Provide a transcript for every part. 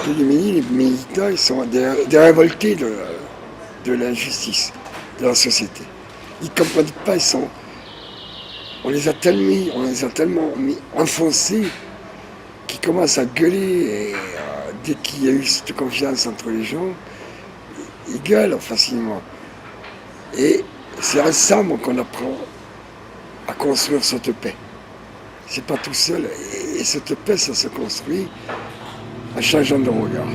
Les militants, ils sont des révoltés de l'injustice de la société. Ils ne comprennent pas, on les a tellement mis enfoncés qu'ils commencent à gueuler et dès qu'il y a eu cette confiance entre les gens, ils gueulent facilement. Et c'est ensemble qu'on apprend à construire cette paix. C'est pas tout seul. Et cette paix, ça se construit en changeant de regard.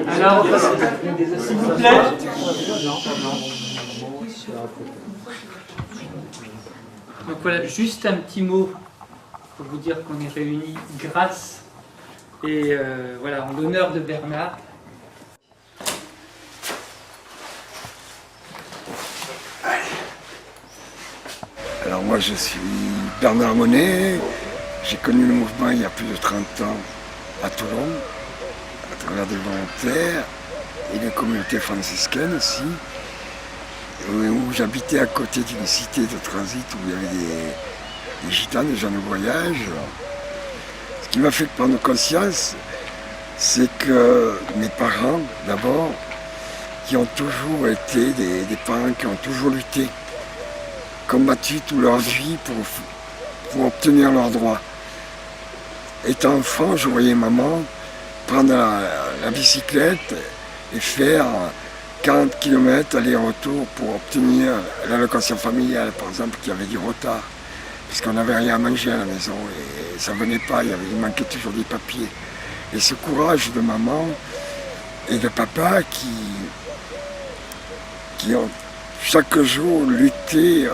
Alors, s'il vous plaît. Donc voilà, juste un petit mot pour vous dire qu'on est réunis grâce et voilà, en l'honneur de Bernard. Alors moi je suis Bernard Monnet, j'ai connu le mouvement il y a plus de 30 ans à Toulon, à travers des volontaires et des communautés franciscaines aussi, où j'habitais à côté d'une cité de transit où il y avait des gitans, des gens de voyage. Ce qui m'a fait prendre conscience, c'est que mes parents, d'abord, qui ont toujours été des parents qui ont toujours lutté, combattu toute leur vie pour obtenir leurs droits. Étant enfant, je voyais maman prendre la bicyclette et faire 40 km aller-retour pour obtenir l'allocation familiale, par exemple, qui avait du retard, puisqu'on n'avait rien à manger à la maison et ça ne venait pas, il manquait toujours des papiers. Et ce courage de maman et de papa qui ont chaque jour lutté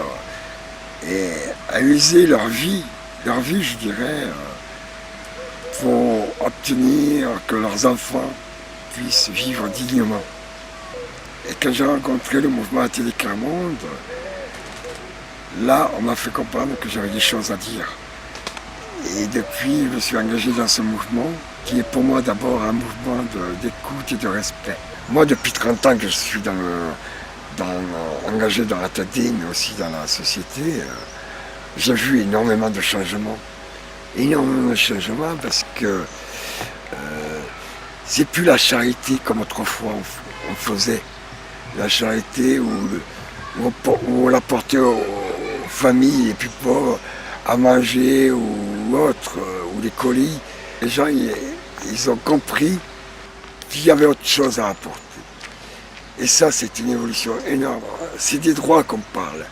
et à user leur vie, je dirais, pour obtenir que leurs enfants puissent vivre dignement. Et quand j'ai rencontré le mouvement Atelier Clermont, là, on m'a fait comprendre que j'avais des choses à dire. Et depuis, je me suis engagé dans ce mouvement, qui est pour moi d'abord un mouvement d'écoute et de respect. Moi, depuis 30 ans que je suis engagé dans la TAD, mais aussi dans la société, j'ai vu énormément de changements. Énormément de changements parce que c'est plus la charité comme autrefois on faisait. La charité où on apportait aux familles les plus pauvres à manger ou autre, ou des colis. Les gens, ils ont compris qu'il y avait autre chose à apporter. Et ça, c'est une évolution énorme. C'est des droits qu'on parle.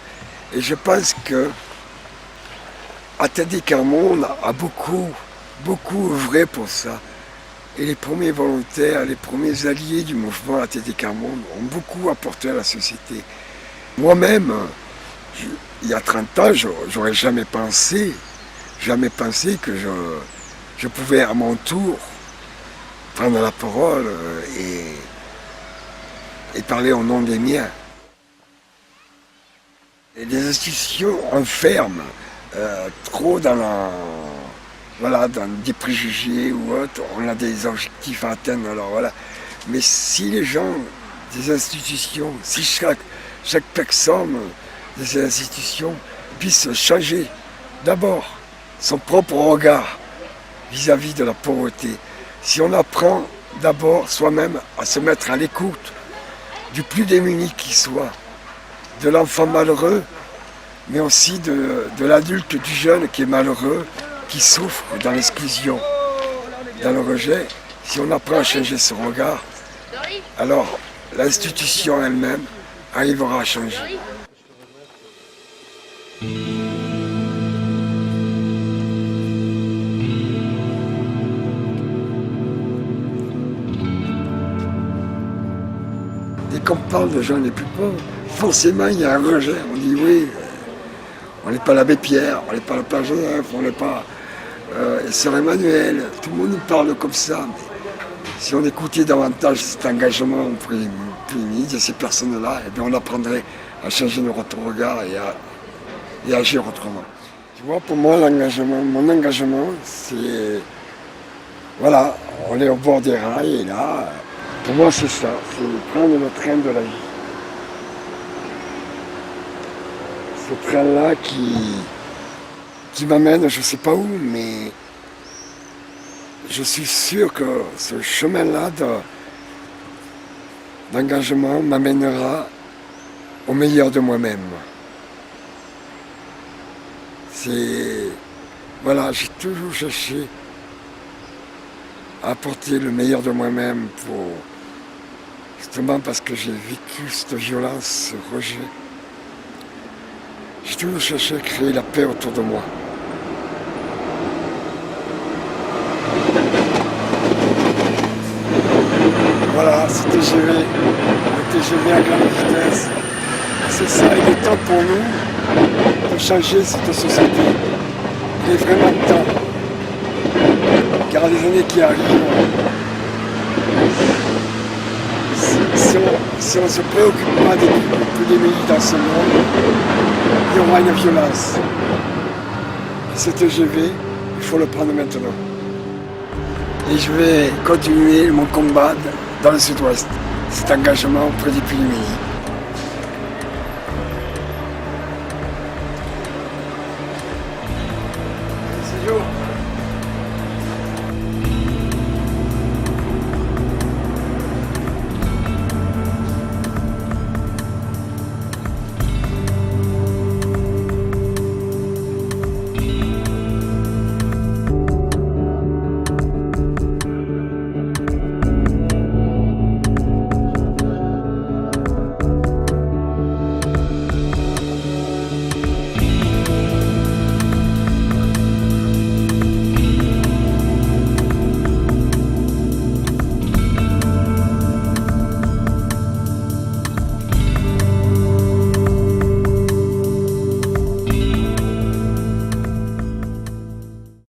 Et je pense que Atelier Clermont a beaucoup œuvré pour ça. Et les premiers volontaires, les premiers alliés du mouvement Atelier Clermont ont beaucoup apporté à la société. Moi-même, il y a 30 ans, j'aurais jamais pensé que je pouvais à mon tour prendre la parole et parler au nom des miens. Et les institutions enferment trop dans des préjugés ou autre, on a des objectifs à atteindre, alors voilà. Mais si les gens des institutions, si chaque personne de ces institutions puisse changer d'abord son propre regard vis-à-vis de la pauvreté, si on apprend d'abord soi-même à se mettre à l'écoute du plus démuni qui soit, de l'enfant malheureux, mais aussi de l'adulte, du jeune qui est malheureux, qui souffre dans l'exclusion, dans le rejet, si on apprend à changer ce regard, alors l'institution elle-même arrivera à changer. Dès qu'on parle de gens les plus pauvres, forcément il y a un rejet. On dit oui, On n'est pas l'abbé Pierre, on n'est pas le Père Joseph, on n'est pas Sœur Emmanuel. Tout le monde nous parle comme ça. Mais si on écoutait davantage cet engagement pour les de ces personnes-là, eh bien on apprendrait à changer notre regard et à agir autrement. Tu vois, pour moi, mon engagement, c'est... Voilà, on est au bord des rails et là, pour moi c'est ça, c'est prendre le train de la vie. Ce train-là qui m'amène, je ne sais pas où, mais je suis sûr que ce chemin-là d'engagement m'amènera au meilleur de moi-même. Voilà, j'ai toujours cherché à apporter le meilleur de moi-même justement parce que j'ai vécu cette violence, ce rejet. J'ai toujours cherché à créer la paix autour de moi. Voilà, ce TGV, le TGV à grande vitesse. C'est ça, il est temps pour nous de changer cette société. Il est vraiment temps. Car les années qui arrivent, si on ne se préoccupe pas des pays dans ce monde, il y aura une violence. Ce TGV, il faut le prendre maintenant. Et je vais continuer mon combat dans le sud-ouest, cet engagement auprès des Puy-du-Midi. Bonjour.